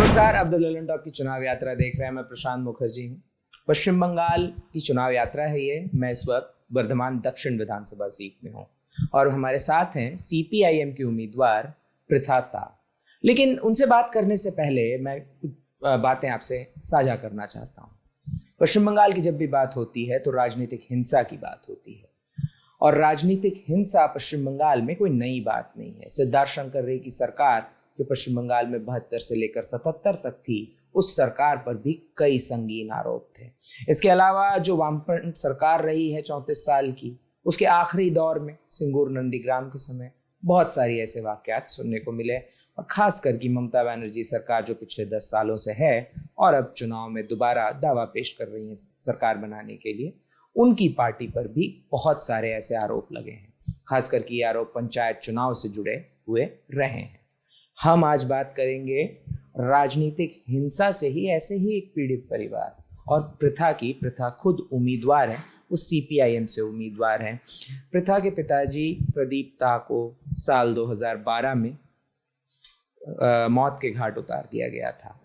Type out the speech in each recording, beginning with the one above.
नमस्कार, आप the Lalan top की चुनाव यात्रा देख रहे हैं। मैं प्रशांत मुखर्जी हूँ। पश्चिम बंगाल की चुनाव यात्रा है ये। मैं इस वक्त वर्धमान दक्षिण विधानसभा सीट में हूँ और हमारे साथ हैं सीपीआईएम की उम्मीदवार पृथा ता। लेकिन उनसे बात करने से पहले मैं कुछ बातें आपसे साझा करना चाहता हूँ। पश्चिम बंगाल की जब भी बात होती है तो राजनीतिक हिंसा की बात होती है, और राजनीतिक हिंसा पश्चिम बंगाल में कोई नई बात नहीं है। सिद्धार्थ शंकर रे की सरकार जो पश्चिम बंगाल में 72 से लेकर 77 तक थी, उस सरकार पर भी कई संगीन आरोप थे। इसके अलावा जो वामफ्रंट सरकार रही है 34 साल की, उसके आखिरी दौर में सिंगूर नंदीग्राम के समय बहुत सारी ऐसे वाकयात सुनने को मिले, और खास करके ममता बनर्जी सरकार जो पिछले 10 सालों से है और अब चुनाव में दोबारा दावा पेश कर रही है सरकार बनाने के लिए, उनकी पार्टी पर भी बहुत सारे ऐसे आरोप लगे हैं। खास करके ये आरोप पंचायत चुनाव से जुड़े हुए रहे हैं। हम आज बात करेंगे राजनीतिक हिंसा से ही ऐसे ही एक पीड़ित परिवार और पृथा खुद उम्मीदवार हैं, वो सीपीआईएम से उम्मीदवार हैं। पृथा के पिताजी प्रदीप ता को साल 2012 में मौत के घाट उतार दिया गया था।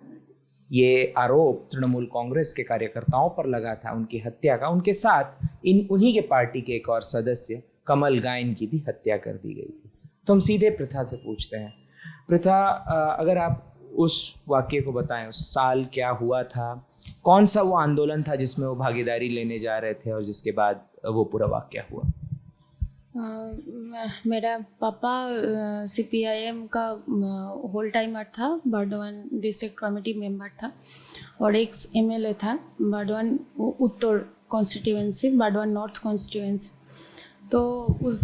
ये आरोप तृणमूल कांग्रेस के कार्यकर्ताओं पर लगा था, उनकी हत्या का। उनके साथ उन्हीं के पार्टी के एक और सदस्य कमल गायन की भी हत्या कर दी गई थी। तो हम सीधे पृथा से पूछते हैं, पृथा, अगर आप उस वाक्य को बताएं, उस साल क्या हुआ था, कौन सा वो आंदोलन था जिसमें वो भागीदारी लेने जा रहे थे और जिसके बाद वो पूरा वाक्य हुआ? मेरा पापा सीपीआईएम का होल टाइमर था, बर्धमान डिस्ट्रिक्ट कमेटी मेंबर था और एक एमएलए था बर्धमान उत्तर कॉन्स्टिट्यूएंसी, बर्धमान नॉर्थ कॉन्स्टिट्यूएंसी। तो उस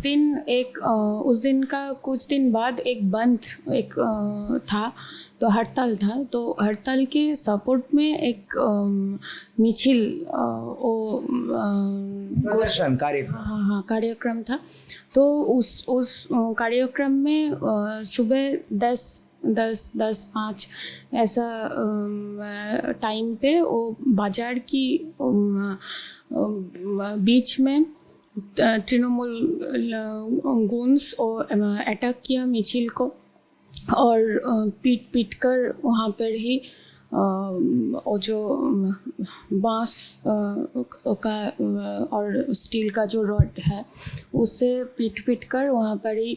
दिन का कुछ दिन बाद एक बंद था, तो हड़ताल था। तो हड़ताल के सपोर्ट में एक मिছিল कार्यक्रम था। तो उस कार्यक्रम में सुबह 10-5 ऐसा टाइम पे वो बाजार की बीच में तृणमूल गुंड्स और अटैक किया मिছিল को, और पीट कर वहाँ पर ही वो जो बांस का और स्टील का जो रॉड है उससे पीट कर वहाँ पर ही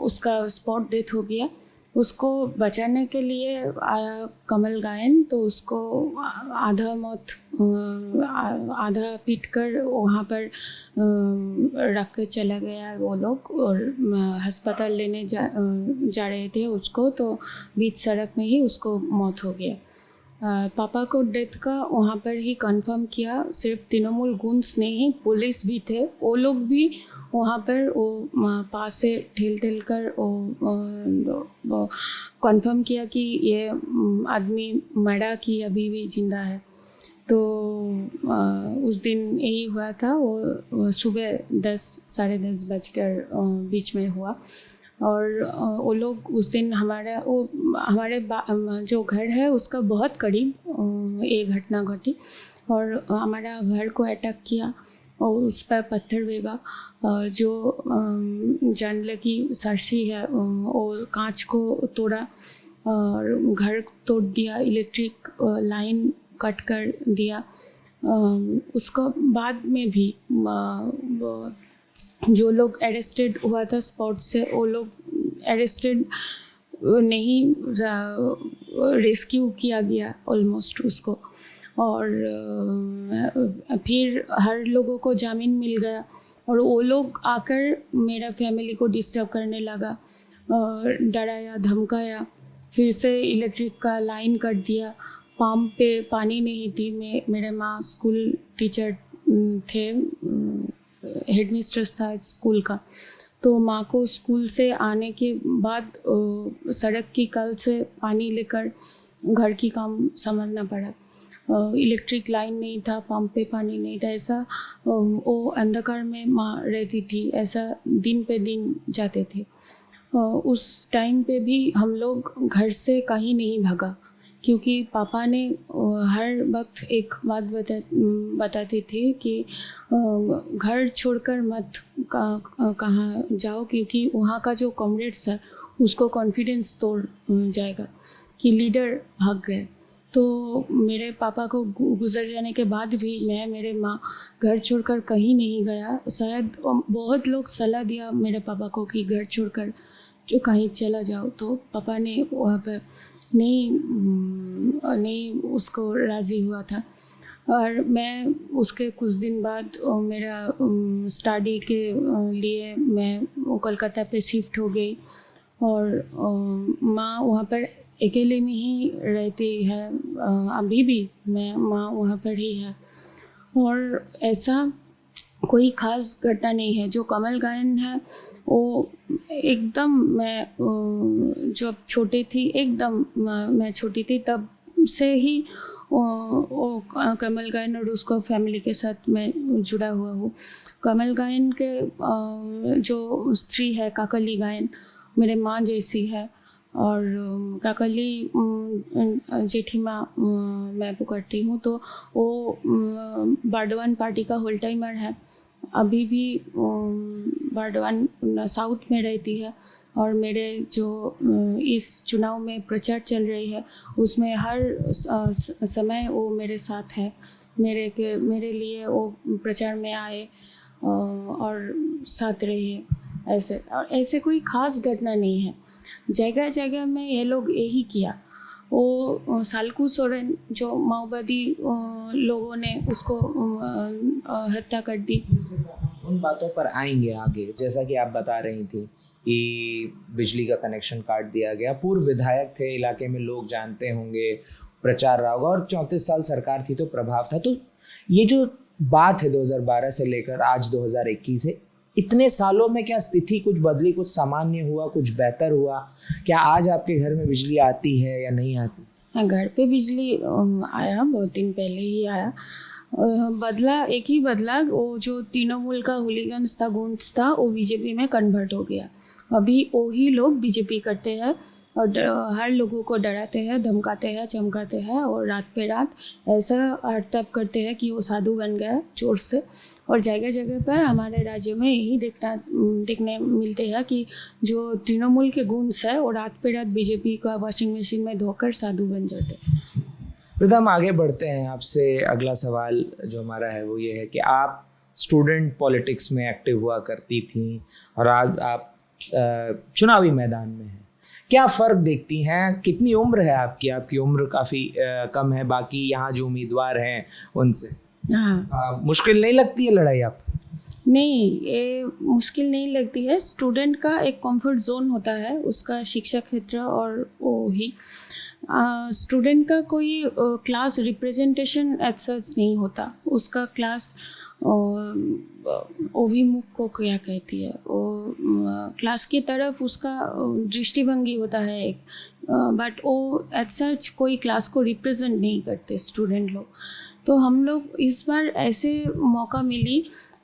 उसका स्पॉट डेथ हो गया। उसको बचाने के लिए आया कमल गायन, तो उसको आधा पीट कर वहाँ पर रख के चला गया वो लोग, और अस्पताल लेने जा रहे थे उसको, तो बीच सड़क में ही उसको मौत हो गया। पापा को डेथ का वहाँ पर ही कंफर्म किया। सिर्फ तृणमूल गुंड्स नहीं, पुलिस भी थे, वो लोग भी वहाँ पर वो पास से ठेल कर वो कंफर्म किया कि ये आदमी मरा कि अभी भी जिंदा है। तो उस दिन यही हुआ था। वो सुबह 10-साढ़े 10 बजकर बीच में हुआ, और वो लोग उस दिन हमारे जो घर है उसका बहुत करीब ये घटना घटी, और हमारा घर को अटैक किया और उस पर पत्थर फेंका, जो जानलेवा साक्षी है और कांच को तोड़ा और घर तोड़ दिया, इलेक्ट्रिक लाइन कट कर दिया। उसको बाद में भी जो लोग अरेस्टेड हुआ था स्पॉट से, वो लोग अरेस्टेड नहीं, रेस्क्यू किया गया ऑलमोस्ट उसको, और फिर हर लोगों को जामीन मिल गया। और वो लोग आकर मेरा फैमिली को डिस्टर्ब करने लगा, डराया धमकाया, फिर से इलेक्ट्रिक का लाइन कट दिया। पंप पे पानी नहीं थी। मेरे माँ स्कूल टीचर थे, हेडमिस्ट्रेस था स्कूल का, तो माँ को स्कूल से आने के बाद सड़क की कल से पानी लेकर घर की काम संभालना पड़ा। इलेक्ट्रिक लाइन नहीं था, पंप पे पानी नहीं था, ऐसा वो अंधकार में माँ रहती थी, ऐसा दिन पे दिन जाते थे। उस टाइम पे भी हम लोग घर से कहीं नहीं भागा, क्योंकि पापा ने हर वक्त एक बात बताती थी कि घर छोड़कर मत कहाँ जाओ, क्योंकि वहाँ का जो कॉमरेड्स है उसको कॉन्फिडेंस तोड़ जाएगा कि लीडर भाग गए। तो मेरे पापा को गुजर जाने के बाद भी मैं, मेरे माँ घर छोड़कर कहीं नहीं गया। शायद बहुत लोग सलाह दिया मेरे पापा को कि घर छोड़कर जो कहीं चला जाओ, तो पापा ने वहाँ पर नहीं उसको राज़ी हुआ था। और मैं उसके कुछ दिन बाद मेरा स्टडी के लिए मैं कोलकाता पे शिफ्ट हो गई और माँ वहाँ पर अकेले में ही रहती है। अभी भी माँ वहाँ पर ही है। और ऐसा कोई ख़ास घटना नहीं है। जो कमल गायन है वो एकदम, मैं जब छोटी थी, एकदम मैं छोटी थी तब से ही वो कमल गायन और उसको फैमिली के साथ मैं जुड़ा हुआ हूँ। कमल गायन के जो स्त्री है काकली गायन, मेरे माँ जैसी है। और काकली जेठीमा मैं पुकारती हूँ। तो वो बारडवान पार्टी का होल टाइमर है, अभी भी बारडवान साउथ में रहती है। और मेरे जो इस चुनाव में प्रचार चल रही है उसमें हर समय वो मेरे साथ है। मेरे लिए वो प्रचार में आए और साथ रहिए। ऐसे कोई ख़ास घटना नहीं है। जगह जगह में ये लोग यही किया। वो सालकू सोरेन जो माओवादी लोगों ने उसको हत्या कर दी। उन बातों पर आएंगे आगे। जैसा कि आप बता रही थी कि बिजली का कनेक्शन काट दिया गया, पूर्व विधायक थे, इलाके में लोग जानते होंगे, प्रचार रहा होगा और 34 साल सरकार थी तो प्रभाव था। तो ये जो बात है 2012 से लेकर आज 2021 है, इतने सालों में क्या स्थिति कुछ बदली, कुछ सामान्य हुआ, कुछ बेहतर हुआ? क्या आज आपके घर में बिजली आती है या नहीं आती? हाँ, घर पे बिजली आया, बहुत दिन पहले ही आया। बदला, एक ही बदला, वो जो तृणमूल का हुलीगन्स था, गुंड्स था, वो बीजेपी में कन्वर्ट हो गया। अभी वही लोग बीजेपी करते हैं और हर लोगों को डराते हैं, धमकाते हैं, चमकाते हैं और रात पे रात ऐसा हड़ताल करते हैं कि वो साधु बन गया चोर से। और जगह जगह पर हमारे राज्य में यही देखने मिलते हैं कि जो तृणमूल के गुंड्स है वो रात पे रात बीजेपी का वॉशिंग मशीन में धोकर साधु बन जाते हैं। तो हम आगे बढ़ते हैं। आपसे अगला सवाल जो हमारा है वो ये है कि आप स्टूडेंट पॉलिटिक्स में एक्टिव हुआ करती थी और आज आप चुनावी मैदान में हैं। क्या फ़र्क देखती हैं? कितनी उम्र है आपकी? आपकी उम्र काफ़ी कम है बाकी यहाँ जो उम्मीदवार हैं उनसे। हाँ, मुश्किल नहीं लगती है लड़ाई आपको? नहीं, ये मुश्किल नहीं लगती है। स्टूडेंट का एक कंफर्ट जोन होता है, उसका शिक्षा क्षेत्र, और वो ही स्टूडेंट का कोई क्लास रिप्रेजेंटेशन एज सच नहीं होता। उसका क्लास अभिमुख को क्या कहती है, वो क्लास की तरफ उसका दृष्टिभंगी होता है एक, बट वो एज सच कोई क्लास को रिप्रेजेंट नहीं करते स्टूडेंट लोग। तो हम लोग इस बार ऐसे मौका मिली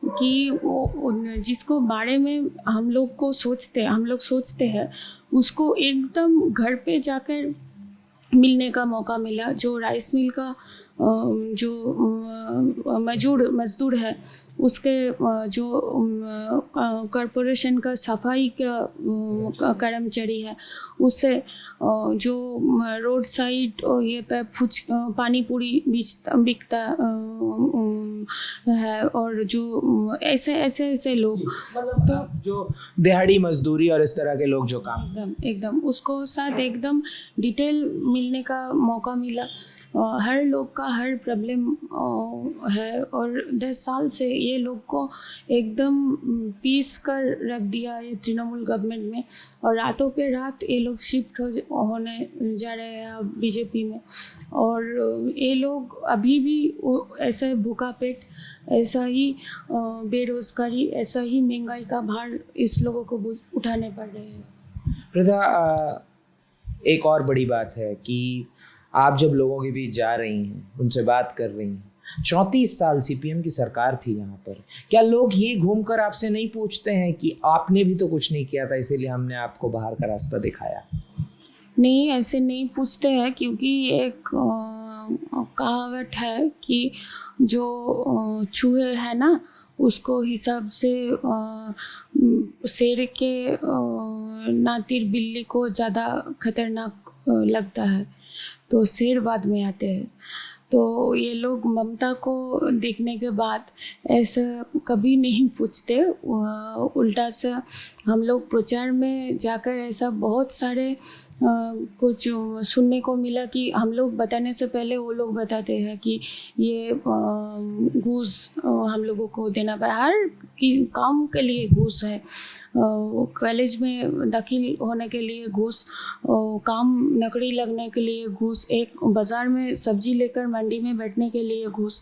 कि वो जिसको बारे में हम लोग सोचते हैं उसको एकदम घर पे जाकर मिलने का मौका मिला। जो राइस मिल का जो मजदूर है, उसके जो कॉरपोरेशन का सफाई का कर्मचारी है, उससे जो रोड साइड ये पे पानी पूरी बिकता है, और जो ऐसे लोग, तो जो दिहाड़ी मजदूरी और इस तरह के लोग जो काम एकदम उसको साथ एकदम डिटेल मिलने का मौका मिला। हर लोग का हर प्रॉब्लम है, और 10 साल से ये लोग को एकदम पीस कर रख दिया है तृणमूल गवर्नमेंट में, और रातों पे रात ये लोग शिफ्ट होने जा रहे हैं अब बीजेपी में। और ये लोग अभी भी ऐसा भूखा पेट, ऐसा ही बेरोजगारी, ऐसा ही महंगाई का भार इस लोगों को उठाने पड़ रहे हैं। प्रथा, एक और बड़ी बात है कि आप जब लोगों के बीच जा रही हैं, उनसे बात कर रही हैं, 34 साल सीपीएम की सरकार थी यहाँ पर, क्या लोग ये घूमकर आपसे नहीं पूछते हैं कि आपने भी तो कुछ नहीं किया था इसीलिए हमने आपको बाहर का रास्ता दिखाया? नहीं, ऐसे नहीं पूछते हैं, क्योंकि एक कहावत है कि जो चूहे है ना, उसको हिसाब से शेर के नातिर बिल्ली को ज़्यादा खतरनाक लगता है, तो शेर बाद में आते हैं। तो ये लोग ममता को देखने के बाद ऐसा कभी नहीं पूछते, उल्टा से हम लोग प्रचार में जाकर ऐसा बहुत सारे कुछ सुनने को मिला कि हम लोग बताने से पहले वो लोग बताते हैं कि ये घूस हम लोगों को देना पड़ा, हर काम के लिए घूस है। कॉलेज में दाखिल होने के लिए घूस, काम नौकरी लगने के लिए घूस, एक बाज़ार में सब्जी लेकर मंडी में बैठने के लिए घूस,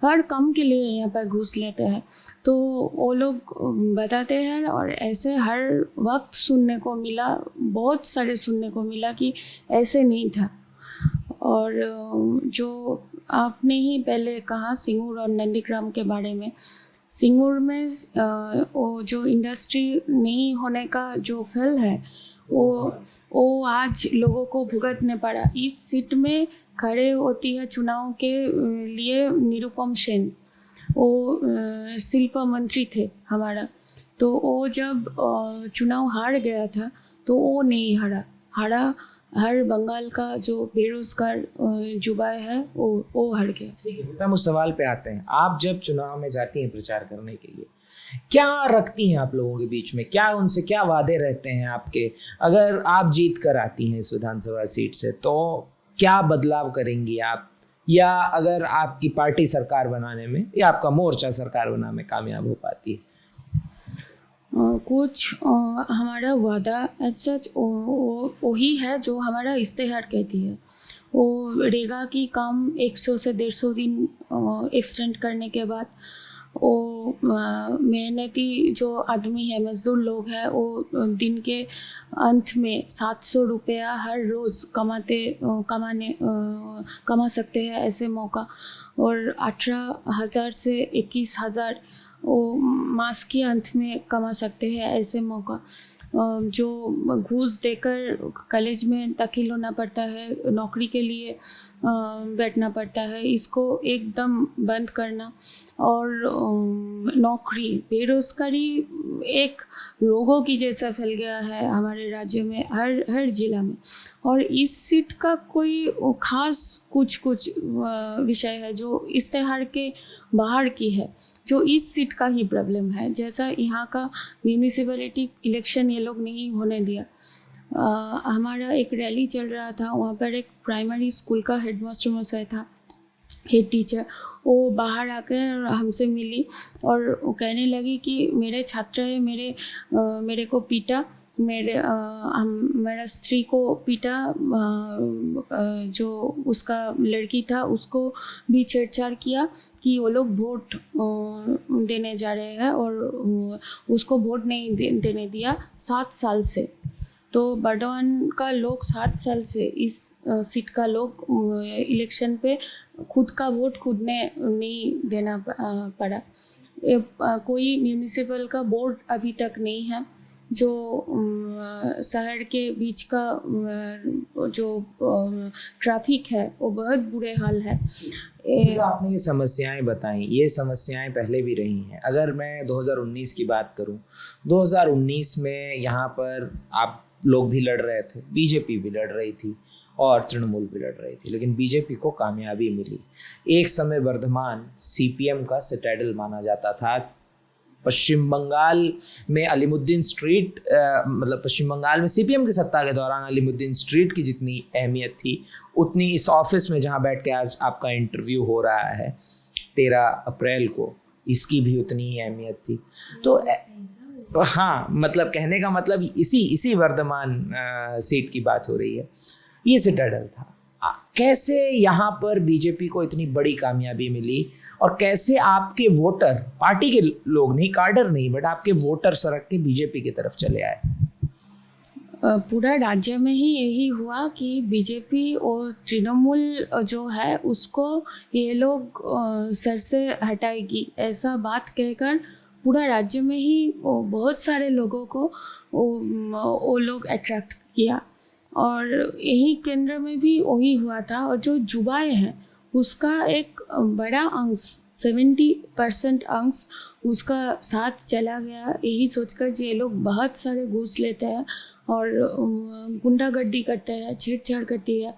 हर काम के लिए यहाँ पर घूस लेते हैं। तो वो लोग बताते हैं और ऐसे हर वक्त सुनने को मिला, बहुत सारे सुनने को मिला कि ऐसे नहीं था। और जो आपने ही पहले कहा सिंगूर और नंदीग्राम के बारे में, सिंगूर में वो जो इंडस्ट्री नहीं होने का जो फल है वो आज लोगों को भुगतने पड़ा। इस सीट में खड़े होती है चुनाव के लिए निरुपम सेन, वो शिल्प मंत्री थे हमारा। तो वो जब चुनाव हार गया था तो वो नहीं हारा हर बंगाल का जो बेरोजगार युवा है वो हार गया। ठीक है, हम उस सवाल पे आते हैं। आप जब चुनाव में जाती हैं प्रचार करने के लिए, क्या रखती हैं आप लोगों के बीच में, क्या उनसे क्या वादे रहते हैं आपके? अगर आप जीत कर आती हैं इस विधानसभा सीट से तो क्या बदलाव करेंगी आप, या अगर आपकी पार्टी सरकार बनाने में या आपका मोर्चा सरकार बनाने में कामयाब हो पाती है? कुछ हमारा वादा सच वही है जो हमारा इश्तेहार कहती है। वो रेगा की काम 100 से 150 दिन एक्सटेंड करने के बाद वो मेहनती जो आदमी है, मज़दूर लोग हैं, वो दिन के अंत में 700 रुपया हर रोज़ कमा सकते हैं ऐसे मौका, और 18,000 से 21,000 वो मास के अंत में कमा सकते हैं ऐसे मौका। जो घूस देकर कॉलेज में दाखिल होना पड़ता है, नौकरी के लिए बैठना पड़ता है, इसको एकदम बंद करना। और नौकरी, बेरोज़गारी एक रोगों की जैसा फैल गया है हमारे राज्य में, हर जिला में। और इस सीट का कोई ख़ास कुछ विषय है जो इश्तेहार के बाहर की है, जो इस सीट का ही प्रॉब्लम है। जैसा यहाँ का म्यूनिसिपैलिटी इलेक्शन ये लोग नहीं होने दिया। हमारा एक रैली चल रहा था, वहाँ पर एक प्राइमरी स्कूल का हेडमास्टर मसाई था, हेड टीचर, वो बाहर आकर हमसे मिली और वो कहने लगी कि मेरे छात्र है, मेरे को पीटा, मेरा स्त्री को पीटा, जो उसका लड़की था उसको भी छेड़छाड़ किया कि वो लोग वोट देने जा रहे हैं और उसको वोट नहीं देने दिया 7 साल से। तो बर्डवान का लोग 7 साल से इस सीट का लोग इलेक्शन पे खुद का वोट खुद ने नहीं देना पड़ा। कोई म्यूनिसिपल का बोर्ड अभी तक नहीं है। जो शहर के बीच का जो ट्रैफिक है वो बहुत बुरे हाल है। आपने ये समस्याएं बताई, ये समस्याएं पहले भी रही हैं। अगर मैं 2019 की बात करूं, 2019 में यहाँ पर आप लोग भी लड़ रहे थे, बीजेपी भी लड़ रही थी और तृणमूल भी लड़ रही थी, लेकिन बीजेपी को कामयाबी मिली। एक समय वर्धमान सीपीएम का सिटाडेल माना जाता था। पश्चिम बंगाल में अलीमुद्दीन स्ट्रीट, मतलब पश्चिम बंगाल में सीपीएम की सत्ता के दौरान अलीमुद्दीन स्ट्रीट की जितनी अहमियत थी, उतनी इस ऑफिस में जहां बैठ के आज आपका इंटरव्यू हो रहा है 13 अप्रैल को, इसकी भी उतनी ही अहमियत थी। तो हाँ, मतलब कहने का मतलब इसी वर्धमान सीट की बात हो रही है। ये सिटाडेल था। कैसे यहाँ पर बीजेपी को इतनी बड़ी कामयाबी मिली और कैसे आपके वोटर, पार्टी के लोग नहीं, कार्डर नहीं, बट आपके वोटर सड़क के बीजेपी की तरफ चले आए? पूरा राज्य में ही यही हुआ कि बीजेपी और तृणमूल जो है उसको ये लोग सर से हटाएगी, ऐसा बात कहकर पूरा राज्य में ही बहुत सारे लोगों को वो लोग अट्रैक्ट किया। और यही केंद्र में भी वही हुआ था। और जो युवाएं हैं उसका एक बड़ा अंश 70% अंश उसका साथ चला गया, यही सोचकर ये लोग बहुत सारे घूस लेते हैं और गुंडागर्दी करते हैं, छेड़छाड़ करती है।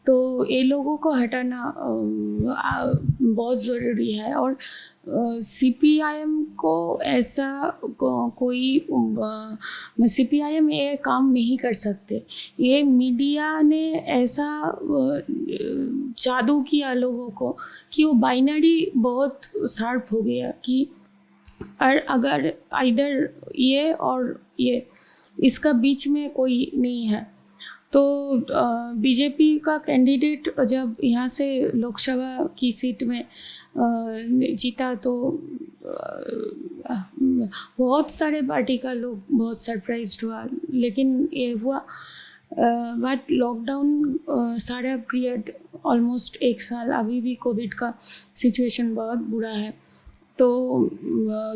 तो ये लोगों को हटाना बहुत ज़रूरी है। और CPIM को ऐसा कोई CPIM ये काम नहीं कर सकते। ये मीडिया ने ऐसा जादू किया लोगों को कि वो बाइनरी बहुत शार्प हो गया कि अगर इधर ये और ये, इसका बीच में कोई नहीं है। तो बीजेपी का कैंडिडेट जब यहाँ से लोकसभा की सीट में जीता तो बहुत सारे पार्टी का लोग बहुत सरप्राइज्ड हुआ, लेकिन ये हुआ। बट लॉकडाउन सारा पीरियड ऑलमोस्ट 1 साल, अभी भी कोविड का सिचुएशन बहुत बुरा है, तो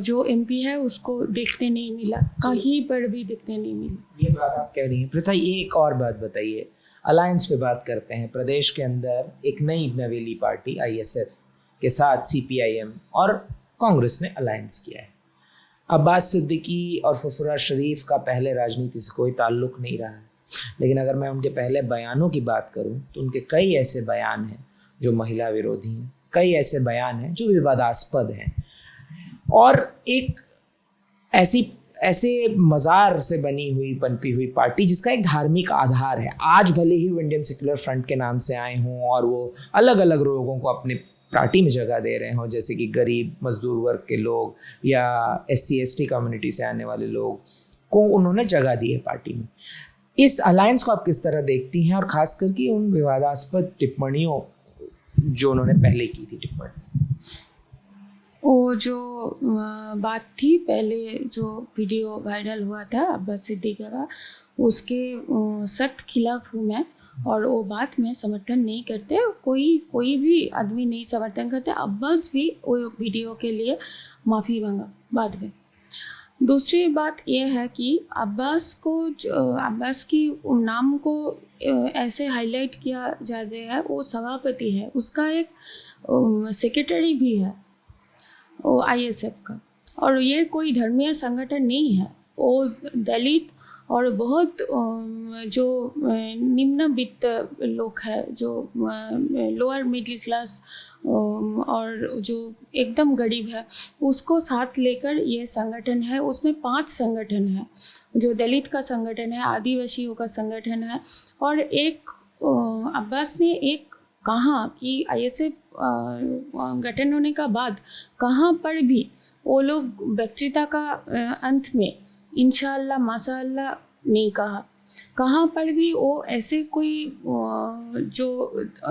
जो MP है उसको देखने नहीं मिला, कहीं पर भी देखने नहीं मिला। ये बात आप कह रही हैं प्रथा, ये एक और बात बताइए, अलायंस पे बात करते हैं। प्रदेश के अंदर एक नई नवेली पार्टी ISF के साथ CPIM और कांग्रेस ने अलायंस किया है। अब्बास सिद्दीकी और फुफुरा शरीफ का पहले राजनीति से कोई ताल्लुक नहीं रहा है, लेकिन अगर मैं उनके पहले बयानों की बात करूं तो उनके कई ऐसे बयान हैं जो महिला विरोधी हैं, कई ऐसे बयान हैं जो विवादास्पद हैं, और एक ऐसे मज़ार से बनी हुई पनपी हुई पार्टी जिसका एक धार्मिक आधार है। आज भले ही वो इंडियन सेक्युलर फ्रंट के नाम से आए हों और वो अलग अलग लोगों को अपने पार्टी में जगह दे रहे हों, जैसे कि गरीब मजदूर वर्ग के लोग या SC ST कम्युनिटी से आने वाले लोग को उन्होंने जगह दी है पार्टी में। इस अलायंस को आप किस तरह देखती हैं, और ख़ास करके उन विवादास्पद टिप्पणियों जो उन्होंने पहले की थी टिप्पणी? वो जो बात थी पहले, जो वीडियो वायरल हुआ था अब्बास सिद्दीकी का, उसके सख्त खिलाफ हूँ मैं, और वो बात में समर्थन नहीं करते, कोई भी आदमी नहीं समर्थन करते। अब्बास भी वो वीडियो के लिए माफ़ी मांगा बाद में। दूसरी बात यह है कि अब्बास की नाम को ऐसे हाईलाइट किया जाता है, वो सभापति है, उसका एक सेक्रेटरी भी है वो ISF का, और ये कोई धर्मीय संगठन नहीं है। वो दलित और बहुत जो निम्न वित्त लोग हैं, जो लोअर मिडिल क्लास और जो एकदम गरीब है, उसको साथ लेकर ये संगठन है। उसमें 5 संगठन है, जो दलित का संगठन है, आदिवासियों का संगठन है, और एक अब्बास ने एक कहा कि ISF गठन होने का बाद कहाँ पर भी वो लोग व्यक्तिता का अंत में इंशाअल्लाह माशाअल्लाह नहीं कहा। कहाँ पर भी वो ऐसे कोई जो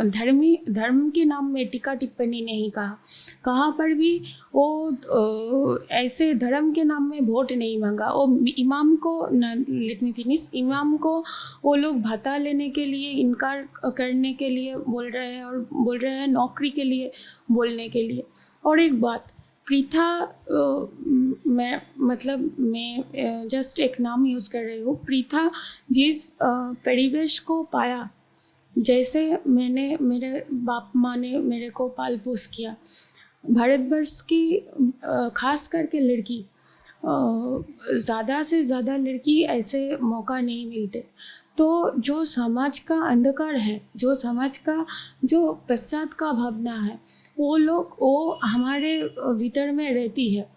धर्म के नाम में टीका टिप्पणी नहीं कहा। कहाँ पर भी वो ऐसे धर्म के नाम में वोट नहीं मांगा। वो इमाम को लेट मी फिनिश, इमाम को वो लोग भत्ता लेने के लिए इनकार करने के लिए बोल रहे हैं, और बोल रहे हैं नौकरी के लिए बोलने के लिए। और एक बात, प्रीथा, मैं जस्ट एक नाम यूज़ कर रही हूँ। प्रीथा जिस परिवेश को पाया, जैसे मेरे बाप माँ ने मेरे को पाल पोस किया, भारतवर्ष की खास करके लड़की, ज़्यादा से ज़्यादा लड़की ऐसे मौका नहीं मिलते। तो जो समाज का अंधकार है, जो समाज का जो पश्चात का भावना है, वो हमारे भीतर में रहती है।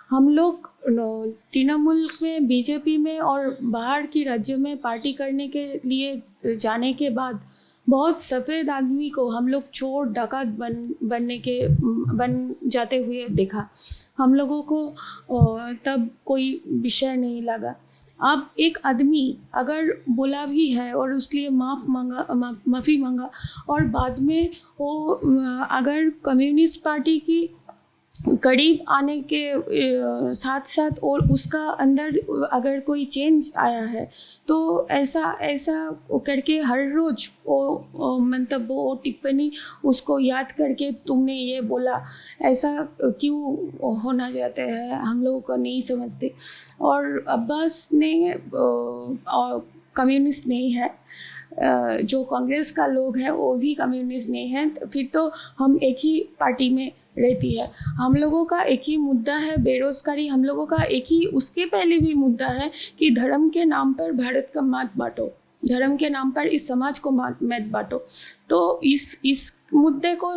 हम लोग तृणमूल में, BJP में और बाहर की राज्यों में पार्टी करने के लिए जाने के बाद बहुत सफ़ेद आदमी को हम लोग चोर डाकत बन जाते हुए देखा। हम लोगों को तब कोई विषय नहीं लगा। अब एक आदमी अगर बोला भी है और उसलिए माफ़ी मांगा, और बाद में वो अगर कम्युनिस्ट पार्टी की करीब आने के साथ साथ और उसका अंदर अगर कोई चेंज आया है, तो ऐसा करके हर रोज़ वो टिप्पणी उसको याद करके तुमने ये बोला, ऐसा क्यों होना चाहते हैं, हम लोगों को नहीं समझते। और अब्बास ने कम्युनिस्ट नहीं है, जो कांग्रेस का लोग हैं वो भी कम्युनिस्ट नहीं हैं, तो फिर तो हम एक ही पार्टी में रहती है। हम लोगों का एक ही मुद्दा है बेरोज़गारी, हम लोगों का एक ही उसके पहले भी मुद्दा है कि धर्म के नाम पर भारत का मत बांटो, धर्म के नाम पर इस समाज को मत बांटो। तो इस मुद्दे को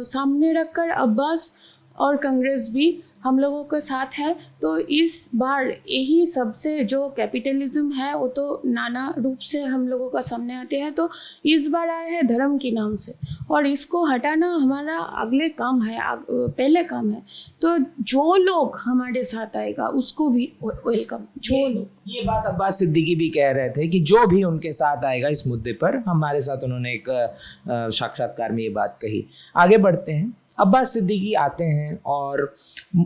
सामने रखकर अब्बास और कांग्रेस भी हम लोगों के साथ है। तो इस बार यही सबसे जो कैपिटलिज्म है वो तो नाना रूप से हम लोगों का सामने आते हैं, तो इस बार आया है धर्म के नाम से, और इसको हटाना हमारा अगले काम है, पहले काम है। तो जो लोग हमारे साथ आएगा उसको भी वेलकम। जो लोग, ये बात अब्बास सिद्दीकी भी कह रहे थे कि जो भी उनके साथ आएगा इस मुद्दे पर, हमारे साथ उन्होंने एक साक्षात्कार में ये बात कही। आगे बढ़ते हैं। अब्बास सिद्दीकी आते हैं और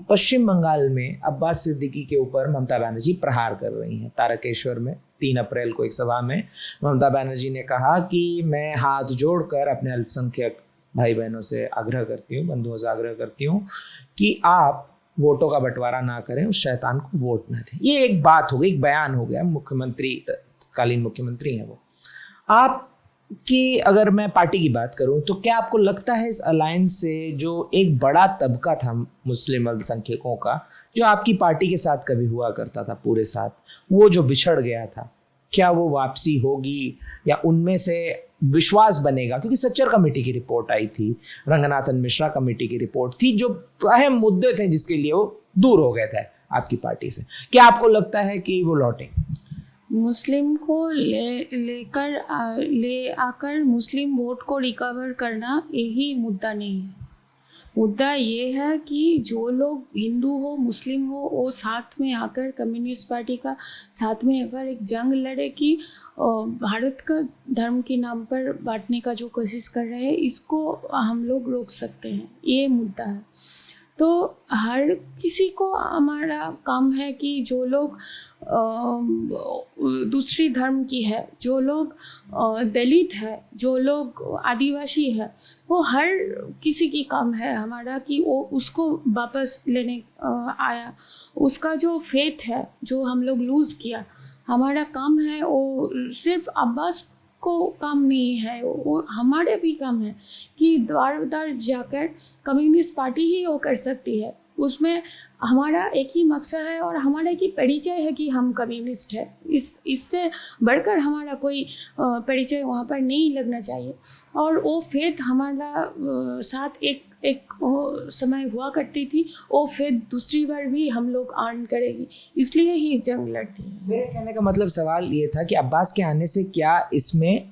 पश्चिम बंगाल में अब्बास सिद्दीकी के ऊपर ममता बनर्जी प्रहार कर रही हैं। तारकेश्वर में 3 अप्रैल को एक सभा में ममता बनर्जी ने कहा कि मैं हाथ जोड़कर अपने अल्पसंख्यक भाई बहनों से आग्रह करती हूँ, बंधुओं से आग्रह करती हूँ कि आप वोटों का बंटवारा ना करें, उस शैतान को वोट ना दें। ये एक बात हो गई, एक बयान हो गया। मुख्यमंत्री, तत्कालीन मुख्यमंत्री हैं वो। आप कि अगर मैं पार्टी की बात करूं तो क्या आपको लगता है इस अलायंस से जो एक बड़ा तबका था मुस्लिम अल्पसंख्यकों का, जो आपकी पार्टी के साथ कभी हुआ करता था पूरे साथ, वो जो बिछड़ गया था, क्या वो वापसी होगी या उनमें से विश्वास बनेगा? क्योंकि सच्चर कमेटी की रिपोर्ट आई थी, रंगनाथन मिश्रा कमेटी की रिपोर्ट थी, जो अहम मुद्दे थे जिसके लिए वो दूर हो गए थे आपकी पार्टी से। क्या आपको लगता है कि वो लौटे? मुस्लिम को ले आकर मुस्लिम वोट को रिकवर करना यही मुद्दा नहीं है। मुद्दा ये है कि जो लोग हिंदू हो, मुस्लिम हो, वो साथ में आकर कम्युनिस्ट पार्टी का साथ में अगर एक जंग लड़े कि भारत का धर्म के नाम पर बांटने का जो कोशिश कर रहे हैं, इसको हम लोग रोक सकते हैं। ये मुद्दा है। तो हर किसी को हमारा काम है कि जो लोग दूसरी धर्म की है, जो लोग दलित है, जो लोग आदिवासी है, वो हर किसी की काम है हमारा कि वो उसको वापस लेने आया। उसका जो फेथ है जो हम लोग लूज़ किया, हमारा काम है। वो सिर्फ अब्बास को काम नहीं है, वो हमारे भी काम है कि द्वार द्वार जाकर कम्युनिस्ट पार्टी ही वो कर सकती है। उसमें हमारा एक ही मकसद है और हमारा एक ही परिचय है कि हम कम्युनिस्ट है। इससे बढ़कर हमारा कोई परिचय वहाँ पर नहीं लगना चाहिए। और वो फेथ हमारा साथ एक समय हुआ करती थी, वो फेथ दूसरी बार भी हम लोग अर्न करेगी, इसलिए ही जंग लड़ती है। मेरे कहने का मतलब सवाल ये था कि अब्बास के आने से क्या इसमें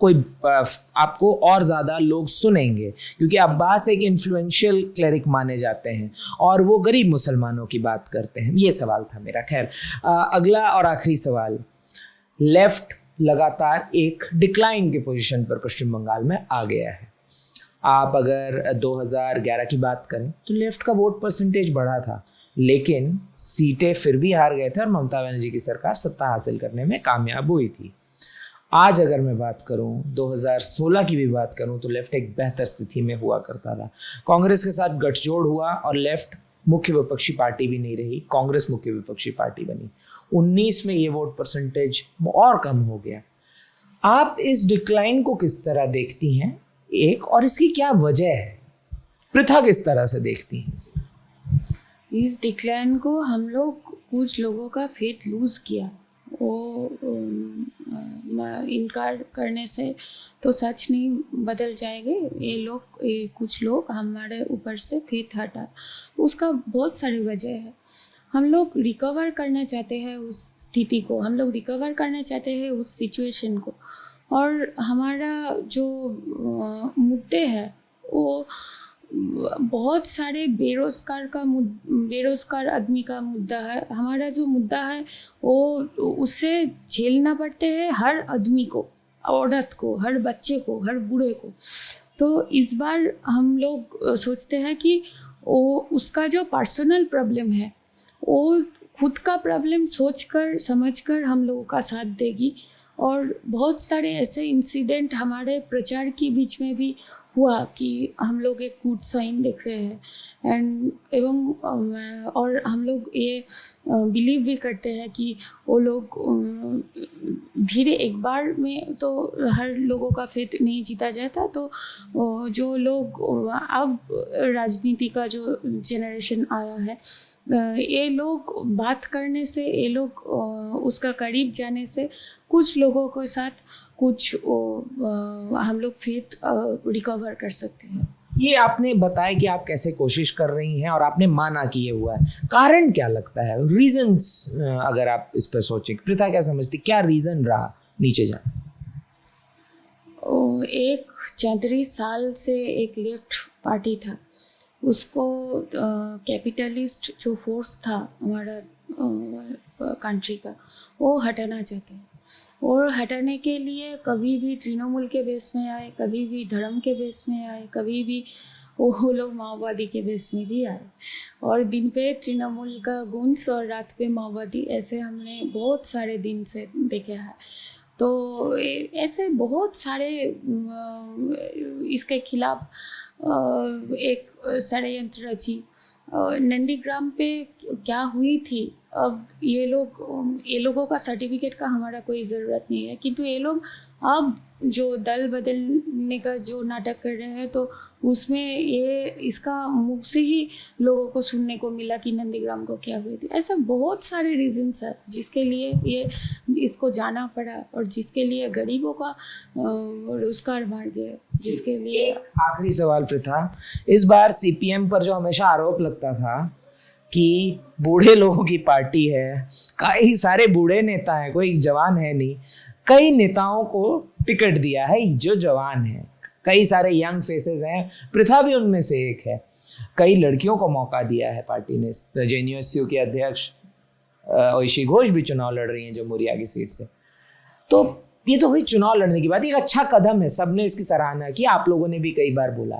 कोई आपको और ज़्यादा लोग सुनेंगे, क्योंकि अब्बास एक इन्फ्लुएंशियल क्लेरिक माने जाते हैं और वो गरीब मुसलमानों की बात करते हैं। ये सवाल था मेरा। खैर, अगला और आखिरी सवाल। लेफ्ट लगातार एक डिक्लाइन के पोजीशन पर पश्चिम बंगाल में आ गया है। आप अगर 2011 की बात करें तो लेफ्ट का वोट परसेंटेज बढ़ा था, लेकिन सीटें फिर भी हार गए थे और ममता बनर्जी की सरकार सत्ता हासिल करने में कामयाब हुई थी। आज अगर मैं बात करूं, 2016 की भी बात करूं, तो लेफ्ट एक बेहतर स्थिति में हुआ करता था। कांग्रेस के साथ गठजोड़ हुआ और लेफ्ट मुख्य विपक्षी पार्टी भी नहीं रही, कांग्रेस मुख्य विपक्षी पार्टी बनी। 19 में ये वोट परसेंटेज और कम हो गया। आप इस डिक्लाइन को किस तरह देखती हैं, एक, और इसकी क्या वजह है? प्रथा किस तरह से देखती हैं? इस डिक्लाइन को हम लोग कुछ लोगों का फेथ लूज़ किया, वो इनकार करने से तो सच नहीं बदल जाएंगे। ये कुछ लोग हमारे ऊपर से फेथ हटा, उसका बहुत सारी वजह है। हम लोग रिकवर करना चाहते हैं उस स्थिति को, हम लोग रिकवर करना चाहते हैं उस सिचुएशन को। और हमारा जो मुद्दे हैं वो बहुत सारे बेरोज़गार आदमी का मुद्दा है। हमारा जो मुद्दा है वो उससे झेलना पड़ते हैं हर आदमी को, औरत को, हर बच्चे को, हर बूढ़े को। तो इस बार हम लोग सोचते हैं कि वो उसका जो पर्सनल प्रॉब्लम है वो खुद का प्रॉब्लम सोचकर समझकर हम लोगों का साथ देगी। और बहुत सारे ऐसे इंसिडेंट हमारे प्रचार के बीच में भी हुआ कि हम लोग एक गुड साइन देख रहे हैं और हम लोग ये बिलीव भी करते हैं कि वो लोग धीरे एक बार में तो हर लोगों का फेथ नहीं जीता जाता। तो जो लोग अब राजनीति का जो जनरेशन आया है, ये लोग बात करने से, ये लोग उसका करीब जाने से कुछ लोगों के साथ कुछ हम लोग फेथ रिकवर कर सकते हैं। ये आपने बताया कि आप कैसे कोशिश कर रही हैं और आपने माना कि ये हुआ है, कारण क्या लगता है, रीजंस अगर आप इस पर सोचें, प्रथा क्या समझती, क्या रीज़न रहा नीचे जाने? एक 34 साल से एक लेफ्ट पार्टी था, उसको कैपिटलिस्ट जो फोर्स था हमारा कंट्री का, वो हटाना चाहते हैं। और हटाने के लिए कभी भी तृणमूल के बेस में आए, कभी भी धर्म के बेस में आए, कभी भी वो लोग माओवादी के बेस में भी आए। और दिन पे तृणमूल का गुंज और रात पे माओवादी, ऐसे हमने बहुत सारे दिन से देखे हैं। तो ऐसे बहुत सारे इसके खिलाफ एक षड्यंत्र रची। नंदीग्राम पे क्या हुई थी, अब ये लोगों का सर्टिफिकेट का हमारा कोई ज़रूरत नहीं है, किंतु ये लोग अब जो दल बदलने का जो नाटक कर रहे हैं, तो उसमें ये इसका मुख से ही लोगों को सुनने को मिला कि नंदीग्राम को क्या हुई थी। ऐसा बहुत सारे रीजंस है जिसके लिए ये इसको जाना पड़ा और जिसके लिए गरीबों का रोजगार बढ़ गया, जिसके लिए। आखिरी सवाल प्रथा, इस बार सीपीएम पर जो हमेशा आरोप लगता था कि बूढ़े लोगों की पार्टी है, कई सारे बूढ़े नेता हैं, कोई जवान है नहीं, कई नेताओं को टिकट दिया है जो जवान है, कई सारे यंग फेसेस हैं, प्रथा भी उनमें से एक है, कई लड़कियों को मौका दिया है पार्टी ने। जेएनयू के अध्यक्ष ঐশী घोष भी चुनाव लड़ रही हैं जमुरिया की सीट से। तो ये तो हुई चुनाव लड़ने की बात, एक अच्छा कदम है, सबने इसकी सराहना की, आप लोगों ने भी कई बार बोला।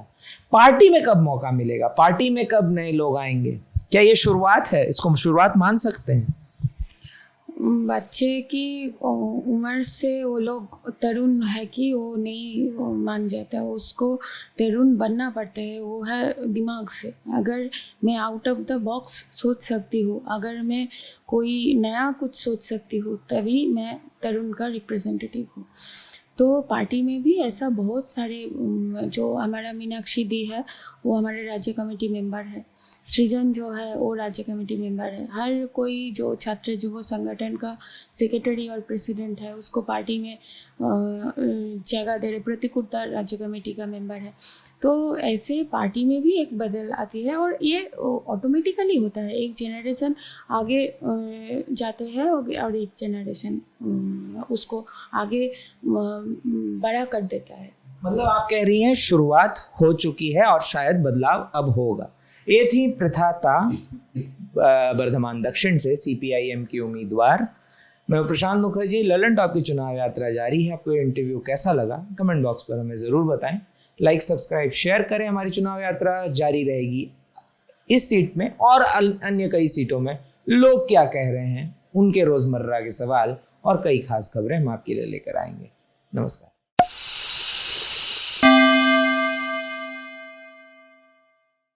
पार्टी में कब मौका मिलेगा, पार्टी में कब नए लोग आएंगे, क्या ये शुरुआत है, इसको शुरुआत मान सकते हैं? बच्चे की उम्र से वो लोग तरुण है कि वो नहीं मान जाता, उसको तरुण बनना पड़ता है, वो है दिमाग से। अगर मैं आउट ऑफ द बॉक्स सोच सकती हूँ, अगर मैं कोई नया कुछ सोच सकती हूँ, तभी मैं तरुण का रिप्रेजेंटेटिव हूँ। तो पार्टी में भी ऐसा बहुत सारे, जो हमारा मीनाक्षी दी है वो हमारे राज्य कमेटी मेंबर है, सृजन जो है वो राज्य कमेटी मेंबर है, हर कोई जो छात्र युवा संगठन का सेक्रेटरी और प्रेसिडेंट है उसको पार्टी में जगह दे रहे, प्रतिकुलता राज्य कमेटी का मेंबर है। तो ऐसे पार्टी में भी एक बदल आती है और ये ऑटोमेटिकली होता है, एक जनरेशन आगे जाते हैं और एक जनरेशन उसको आगे बड़ा कर देता है। मतलब आप कह रही हैं शुरुआत हो चुकी है और शायद बदलाव अब होगा। ये थी प्रथा ता बर्धमान दक्षिण से सीपीआईएम की उम्मीदवार। मैं प्रशांत मुखर्जी। ललन टॉप की चुनाव यात्रा जारी है। आपको ये इंटरव्यू कैसा लगा कमेंट बॉक्स पर हमें ज़रूर बताएं। लाइक सब्सक्राइब शेयर करें। हमारी चुनाव यात्रा जारी रहेगी इस सीट में और अन्य कई सीटों में लोग क्या कह रहे हैं, उनके रोज़मर्रा के सवाल और कई खास खबरें हम आपके लिए लेकर आएंगे। नमस्कार।